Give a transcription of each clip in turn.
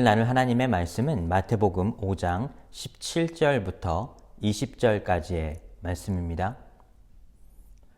오늘 나눌 하나님의 말씀은 마태복음 5장 17절부터 20절까지의 말씀입니다.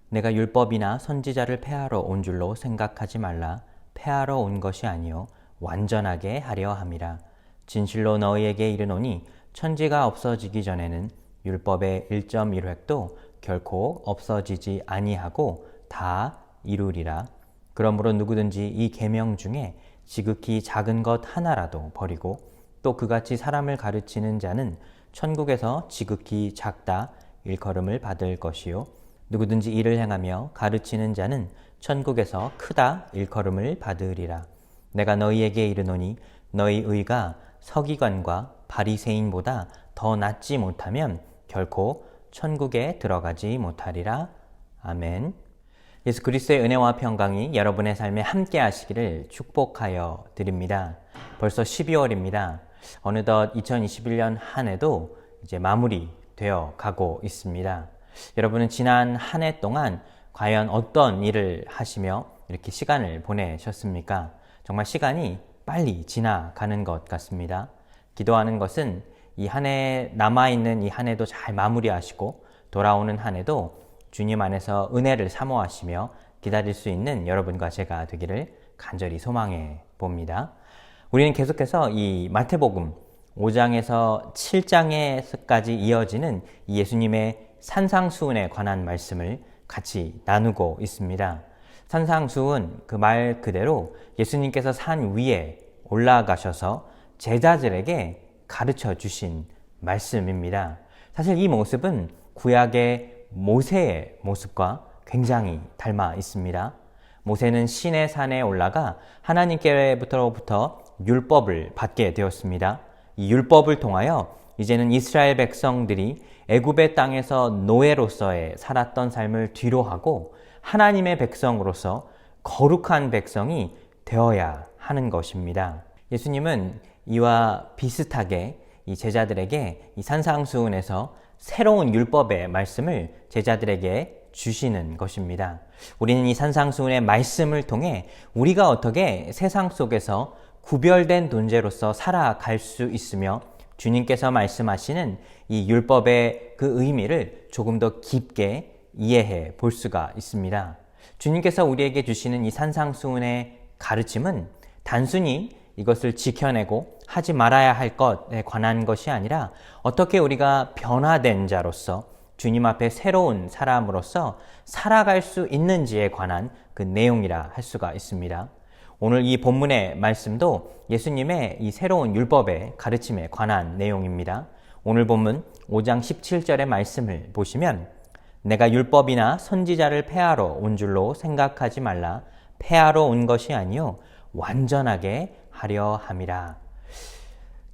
내가 율법이나 선지자를 폐하러 온 줄로 생각하지 말라. 폐하러 온 것이 아니요 완전하게 하려 함이라. 진실로 너희에게 이르노니 천지가 없어지기 전에는 율법의 1.1획도 결코 없어지지 아니하고 다 이루리라. 그러므로 누구든지 이 계명 중에 지극히 작은 것 하나라도 버리고 또 그같이 사람을 가르치는 자는 천국에서 지극히 작다 일컬음을 받을 것이요 누구든지 이를 행하며 가르치는 자는 천국에서 크다 일컬음을 받으리라. 내가 너희에게 이르노니 너희 의가 서기관과 바리새인보다 더 낫지 못하면 결코 천국에 들어가지 못하리라. 아멘. 예수 그리스도의 은혜와 평강이 여러분의 삶에 함께 하시기를 축복하여 드립니다. 벌써 12월입니다. 어느덧 2021년 한 해도 이제 마무리되어 가고 있습니다. 여러분은 지난 한 해 동안 과연 어떤 일을 하시며 이렇게 시간을 보내셨습니까? 정말 시간이 빨리 지나가는 것 같습니다. 기도하는 것은 이 한 해 남아있는 이 한 해도 잘 마무리하시고 돌아오는 한 해도 주님 안에서 은혜를 사모하시며 기다릴 수 있는 여러분과 제가 되기를 간절히 소망해 봅니다. 우리는 계속해서 이 마태복음 5장에서 7장에까지 이어지는 이 예수님의 산상수훈에 관한 말씀을 같이 나누고 있습니다. 산상수훈 그 말 그대로 예수님께서 산 위에 올라가셔서 제자들에게 가르쳐 주신 말씀입니다. 사실 이 모습은 구약의 모세의 모습과 굉장히 닮아 있습니다. 모세는 시내 산에 올라가 하나님께로부터 율법을 받게 되었습니다. 이 율법을 통하여 이제는 이스라엘 백성들이 애굽의 땅에서 노예로서의 살았던 삶을 뒤로하고 하나님의 백성으로서 거룩한 백성이 되어야 하는 것입니다. 예수님은 이와 비슷하게 이 제자들에게 이 산상수훈에서 새로운 율법의 말씀을 제자들에게 주시는 것입니다. 우리는 이 산상수훈의 말씀을 통해 우리가 어떻게 세상 속에서 구별된 존재로서 살아갈 수 있으며 주님께서 말씀하시는 이 율법의 그 의미를 조금 더 깊게 이해해 볼 수가 있습니다. 주님께서 우리에게 주시는 이 산상수훈의 가르침은 단순히 이것을 지켜내고 하지 말아야 할 것에 관한 것이 아니라 어떻게 우리가 변화된 자로서 주님 앞에 새로운 사람으로서 살아갈 수 있는지에 관한 그 내용이라 할 수가 있습니다. 오늘 이 본문의 말씀도 예수님의 이 새로운 율법의 가르침에 관한 내용입니다. 오늘 본문 5장 17절의 말씀을 보시면 내가 율법이나 선지자를 폐하러 온 줄로 생각하지 말라. 폐하러 온 것이 아니요 완전하게 하려 함이라.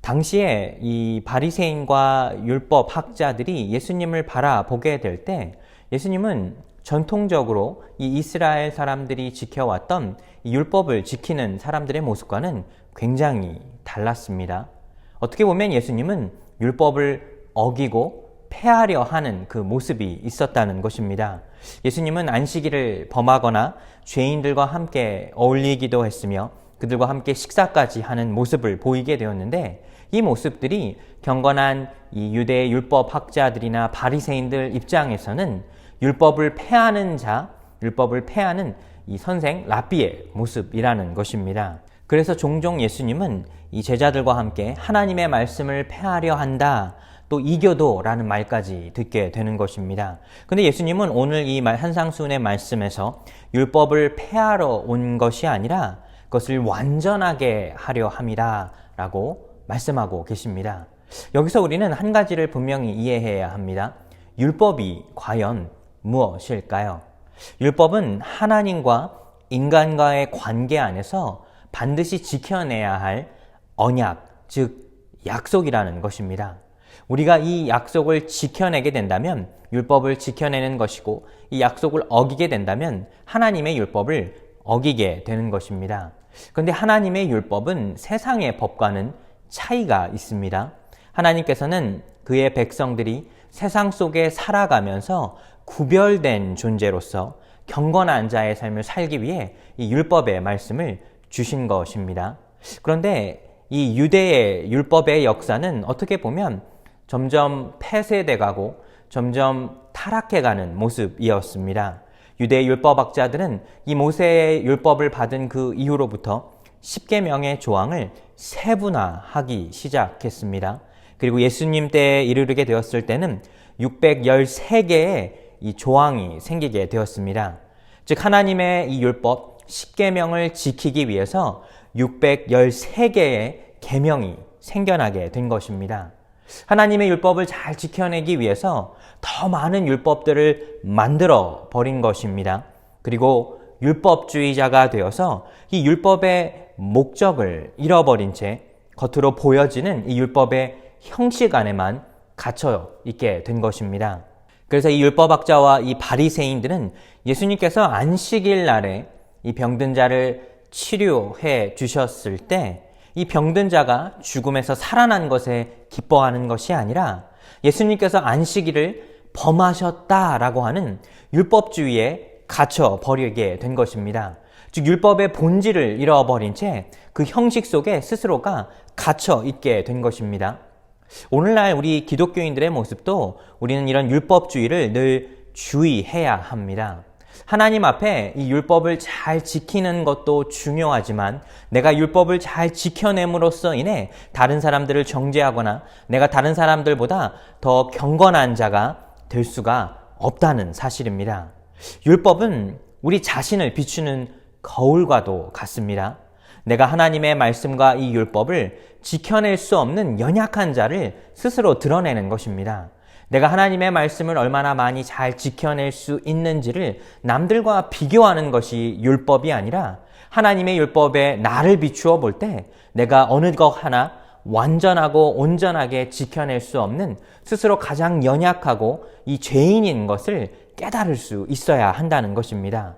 당시에 이 바리새인과 율법 학자들이 예수님을 바라보게 될 때 예수님은 전통적으로 이 이스라엘 사람들이 지켜왔던 이 율법을 지키는 사람들의 모습과는 굉장히 달랐습니다. 어떻게 보면 예수님은 율법을 어기고 폐하려 하는 그 모습이 있었다는 것입니다. 예수님은 안식일을 범하거나 죄인들과 함께 어울리기도 했으며 그들과 함께 식사까지 하는 모습을 보이게 되었는데 이 모습들이 경건한 이 유대 율법 학자들이나 바리새인들 입장에서는 율법을 폐하는 자, 율법을 폐하는 이 선생 랍비의 모습이라는 것입니다. 그래서 종종 예수님은 이 제자들과 함께 하나님의 말씀을 폐하려 한다, 또 이교도라는 말까지 듣게 되는 것입니다. 근데 예수님은 오늘 이 산상수훈의 말씀에서 율법을 폐하러 온 것이 아니라 그것을 완전하게 하려 함이라 라고 말씀하고 계십니다. 여기서 우리는 한 가지를 분명히 이해해야 합니다. 율법이 과연 무엇일까요? 율법은 하나님과 인간과의 관계 안에서 반드시 지켜내야 할 언약, 즉 약속이라는 것입니다. 우리가 이 약속을 지켜내게 된다면 율법을 지켜내는 것이고 이 약속을 어기게 된다면 하나님의 율법을 어기게 되는 것입니다. 그런데 하나님의 율법은 세상의 법과는 차이가 있습니다. 하나님께서는 그의 백성들이 세상 속에 살아가면서 구별된 존재로서 경건한 자의 삶을 살기 위해 이 율법의 말씀을 주신 것입니다. 그런데 이 유대의 율법의 역사는 어떻게 보면 점점 폐쇄돼 가고 점점 타락해가는 모습이었습니다. 유대 율법학자들은 이 모세의 율법을 받은 그 이후로부터 10계명의 조항을 세분화하기 시작했습니다. 그리고 예수님 때에 이르게 되었을 때는 613개의 이 조항이 생기게 되었습니다. 즉 하나님의 이 율법 10계명을 지키기 위해서 613개의 계명이 생겨나게 된 것입니다. 하나님의 율법을 잘 지켜내기 위해서 더 많은 율법들을 만들어 버린 것입니다. 그리고 율법주의자가 되어서 이 율법의 목적을 잃어버린 채 겉으로 보여지는 이 율법의 형식 안에만 갇혀 있게 된 것입니다. 그래서 이 율법학자와 이 바리새인들은 예수님께서 안식일 날에 이 병든 자를 치료해 주셨을 때 이 병든 자가 죽음에서 살아난 것에 기뻐하는 것이 아니라 예수님께서 안식일을 범하셨다라고 하는 율법주의에 갇혀 버리게 된 것입니다. 즉 율법의 본질을 잃어버린 채 그 형식 속에 스스로가 갇혀 있게 된 것입니다. 오늘날 우리 기독교인들의 모습도 우리는 이런 율법주의를 늘 주의해야 합니다. 하나님 앞에 이 율법을 잘 지키는 것도 중요하지만 내가 율법을 잘 지켜냄으로써 인해 다른 사람들을 정죄하거나 내가 다른 사람들보다 더 경건한 자가 될 수가 없다는 사실입니다. 율법은 우리 자신을 비추는 거울과도 같습니다. 내가 하나님의 말씀과 이 율법을 지켜낼 수 없는 연약한 자를 스스로 드러내는 것입니다. 내가 하나님의 말씀을 얼마나 많이 잘 지켜낼 수 있는지를 남들과 비교하는 것이 율법이 아니라 하나님의 율법에 나를 비추어 볼 때 내가 어느 것 하나 완전하고 온전하게 지켜낼 수 없는 스스로 가장 연약하고 이 죄인인 것을 깨달을 수 있어야 한다는 것입니다.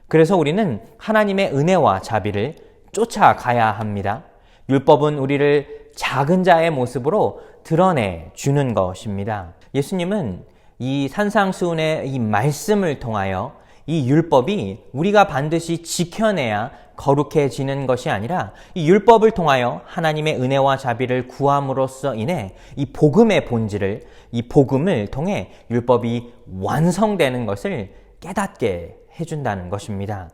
그래서 우리는 하나님의 은혜와 자비를 쫓아가야 합니다. 율법은 우리를 작은 자의 모습으로 드러내 주는 것입니다. 예수님은 이 산상수훈의 이 말씀을 통하여 이 율법이 우리가 반드시 지켜내야 거룩해지는 것이 아니라 이 율법을 통하여 하나님의 은혜와 자비를 구함으로써 인해 이 복음의 본질을, 이 복음을 통해 율법이 완성되는 것을 깨닫게 해준다는 것입니다.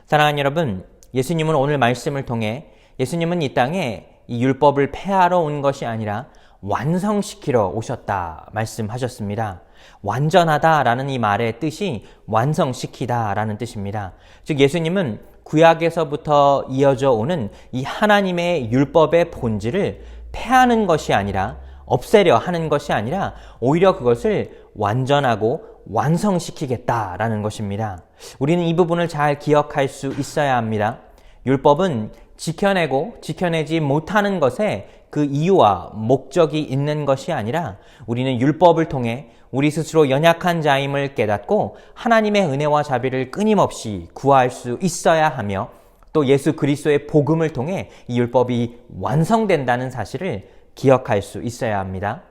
사랑하는 여러분, 예수님은 오늘 말씀을 통해 예수님은 이 땅에 이 율법을 폐하러 온 것이 아니라 완성시키러 오셨다 말씀하셨습니다. 완전하다라는 이 말의 뜻이 완성시키다라는 뜻입니다. 즉 예수님은 구약에서부터 이어져 오는 이 하나님의 율법의 본질을 폐하는 것이 아니라 없애려 하는 것이 아니라 오히려 그것을 완전하고 완성시키겠다라는 것입니다. 우리는 이 부분을 잘 기억할 수 있어야 합니다. 율법은 지켜내고 지켜내지 못하는 것에 그 이유와 목적이 있는 것이 아니라 우리는 율법을 통해 우리 스스로 연약한 자임을 깨닫고 하나님의 은혜와 자비를 끊임없이 구할 수 있어야 하며 또 예수 그리스도의 복음을 통해 이 율법이 완성된다는 사실을 기억할 수 있어야 합니다.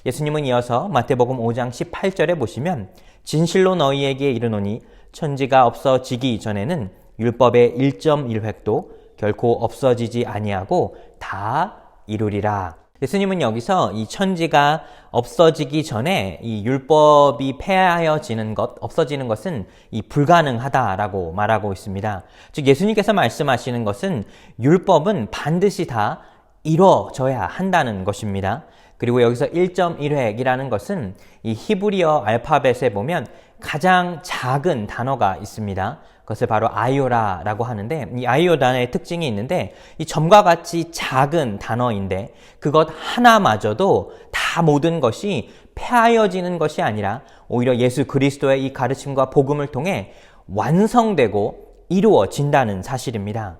예수님은 이어서 마태복음 5장 18절에 보시면 진실로 너희에게 이르노니 천지가 없어지기 전에는 율법의 1.1획도 결코 없어지지 아니하고 다 이루리라. 예수님은 여기서 이 천지가 없어지기 전에 이 율법이 폐하여지는 것, 없어지는 것은 이 불가능하다라고 말하고 있습니다. 즉 예수님께서 말씀하시는 것은 율법은 반드시 다 이루어져야 한다는 것입니다. 그리고 여기서 1.1획이라는 것은 이 히브리어 알파벳에 보면 가장 작은 단어가 있습니다. 그것을 바로 아이오라라고 하는데 이 아이오라의 특징이 있는데 이 점과 같이 작은 단어인데 그것 하나마저도 다 모든 것이 폐하여지는 것이 아니라 오히려 예수 그리스도의 이 가르침과 복음을 통해 완성되고 이루어진다는 사실입니다.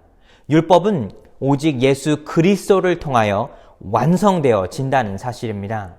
율법은 오직 예수 그리스도를 통하여 완성되어진다는 사실입니다.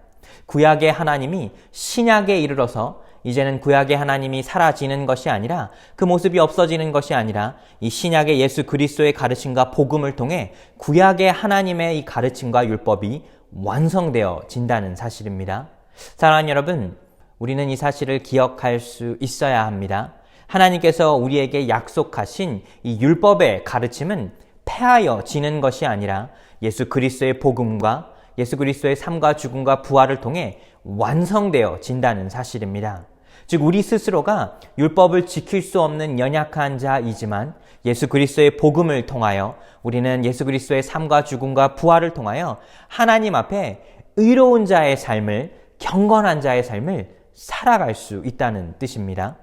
구약의 하나님이 신약에 이르러서 이제는 구약의 하나님이 사라지는 것이 아니라 그 모습이 없어지는 것이 아니라 이 신약의 예수 그리스도의 가르침과 복음을 통해 구약의 하나님의 이 가르침과 율법이 완성되어진다는 사실입니다. 사랑하는 여러분, 우리는 이 사실을 기억할 수 있어야 합니다. 하나님께서 우리에게 약속하신 이 율법의 가르침은 폐하여지는 것이 아니라 예수 그리스도의 복음과 예수 그리스도의 삶과 죽음과 부활을 통해 완성되어진다는 사실입니다. 즉 우리 스스로가 율법을 지킬 수 없는 연약한 자이지만 예수 그리스도의 복음을 통하여 우리는 예수 그리스도의 삶과 죽음과 부활을 통하여 하나님 앞에 의로운 자의 삶을, 경건한 자의 삶을 살아갈 수 있다는 뜻입니다.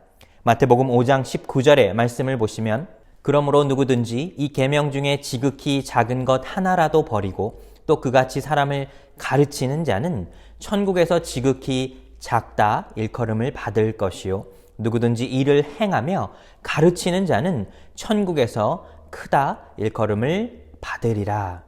마태복음 5장 19절의 말씀을 보시면 그러므로 누구든지 이 계명 중에 지극히 작은 것 하나라도 버리고 또 그같이 사람을 가르치는 자는 천국에서 지극히 작다 일컬음을 받을 것이요 누구든지 이를 행하며 가르치는 자는 천국에서 크다 일컬음을 받으리라.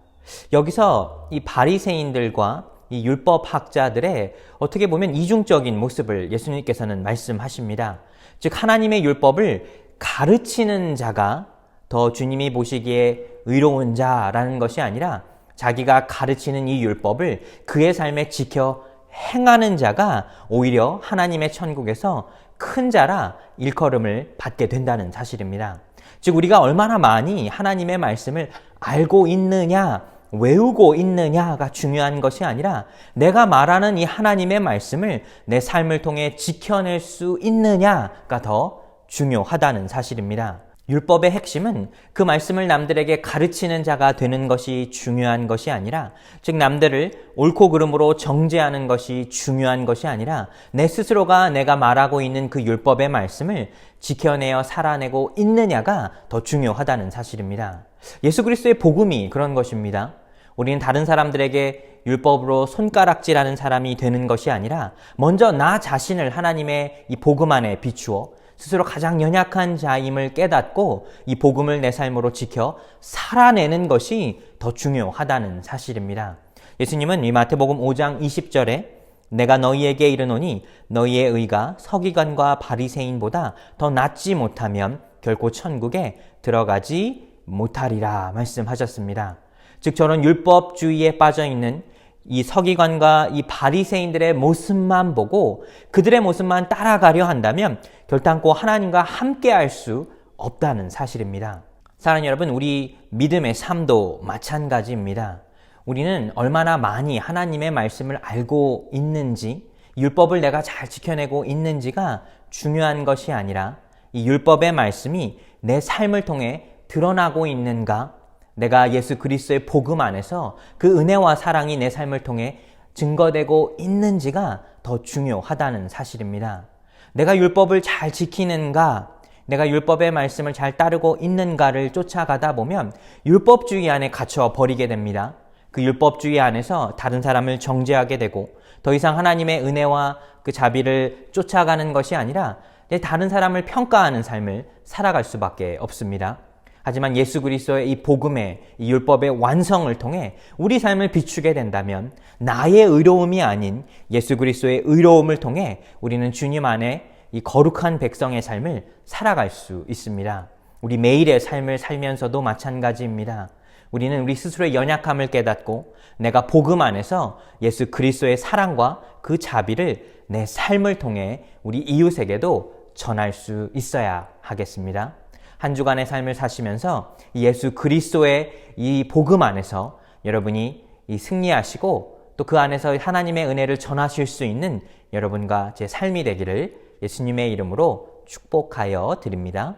여기서 이 바리새인들과 이 율법학자들의 어떻게 보면 이중적인 모습을 예수님께서는 말씀하십니다. 즉 하나님의 율법을 가르치는 자가 더 주님이 보시기에 의로운 자라는 것이 아니라 자기가 가르치는 이 율법을 그의 삶에 지켜 행하는 자가 오히려 하나님의 천국에서 큰 자라 일컬음을 받게 된다는 사실입니다. 즉 우리가 얼마나 많이 하나님의 말씀을 알고 있느냐, 외우고 있느냐가 중요한 것이 아니라 내가 말하는 이 하나님의 말씀을 내 삶을 통해 지켜낼 수 있느냐가 더 중요하다는 사실입니다. 율법의 핵심은 그 말씀을 남들에게 가르치는 자가 되는 것이 중요한 것이 아니라, 즉 남들을 옳고 그름으로 정죄하는 것이 중요한 것이 아니라 내 스스로가 내가 말하고 있는 그 율법의 말씀을 지켜내어 살아내고 있느냐가 더 중요하다는 사실입니다. 예수 그리스도의 복음이 그런 것입니다. 우리는 다른 사람들에게 율법으로 손가락질하는 사람이 되는 것이 아니라 먼저 나 자신을 하나님의 이 복음 안에 비추어 스스로 가장 연약한 자임을 깨닫고 이 복음을 내 삶으로 지켜 살아내는 것이 더 중요하다는 사실입니다. 예수님은 이 마태복음 5장 20절에 내가 너희에게 이르노니 너희의 의가 서기관과 바리새인보다 더 낫지 못하면 결코 천국에 들어가지 못하리라 말씀하셨습니다. 즉 저런 율법주의에 빠져있는 이 서기관과 이 바리새인들의 모습만 보고 그들의 모습만 따라가려 한다면 결단코 하나님과 함께할 수 없다는 사실입니다. 사랑하는 여러분, 우리 믿음의 삶도 마찬가지입니다. 우리는 얼마나 많이 하나님의 말씀을 알고 있는지, 율법을 내가 잘 지켜내고 있는지가 중요한 것이 아니라 이 율법의 말씀이 내 삶을 통해 드러나고 있는가, 내가 예수 그리스도의 복음 안에서 그 은혜와 사랑이 내 삶을 통해 증거되고 있는지가 더 중요하다는 사실입니다. 내가 율법을 잘 지키는가, 내가 율법의 말씀을 잘 따르고 있는가를 쫓아가다 보면 율법주의 안에 갇혀 버리게 됩니다. 그 율법주의 안에서 다른 사람을 정죄하게 되고 더 이상 하나님의 은혜와 그 자비를 쫓아가는 것이 아니라 다른 사람을 평가하는 삶을 살아갈 수밖에 없습니다. 하지만 예수 그리스도의 이 복음의 이 율법의 완성을 통해 우리 삶을 비추게 된다면 나의 의로움이 아닌 예수 그리스도의 의로움을 통해 우리는 주님 안에 이 거룩한 백성의 삶을 살아갈 수 있습니다. 우리 매일의 삶을 살면서도 마찬가지입니다. 우리는 우리 스스로의 연약함을 깨닫고 내가 복음 안에서 예수 그리스도의 사랑과 그 자비를 내 삶을 통해 우리 이웃에게도 전할 수 있어야 하겠습니다. 한 주간의 삶을 사시면서 예수 그리스도의 이 복음 안에서 여러분이 이 승리하시고 또 그 안에서 하나님의 은혜를 전하실 수 있는 여러분과 제 삶이 되기를 예수님의 이름으로 축복하여 드립니다.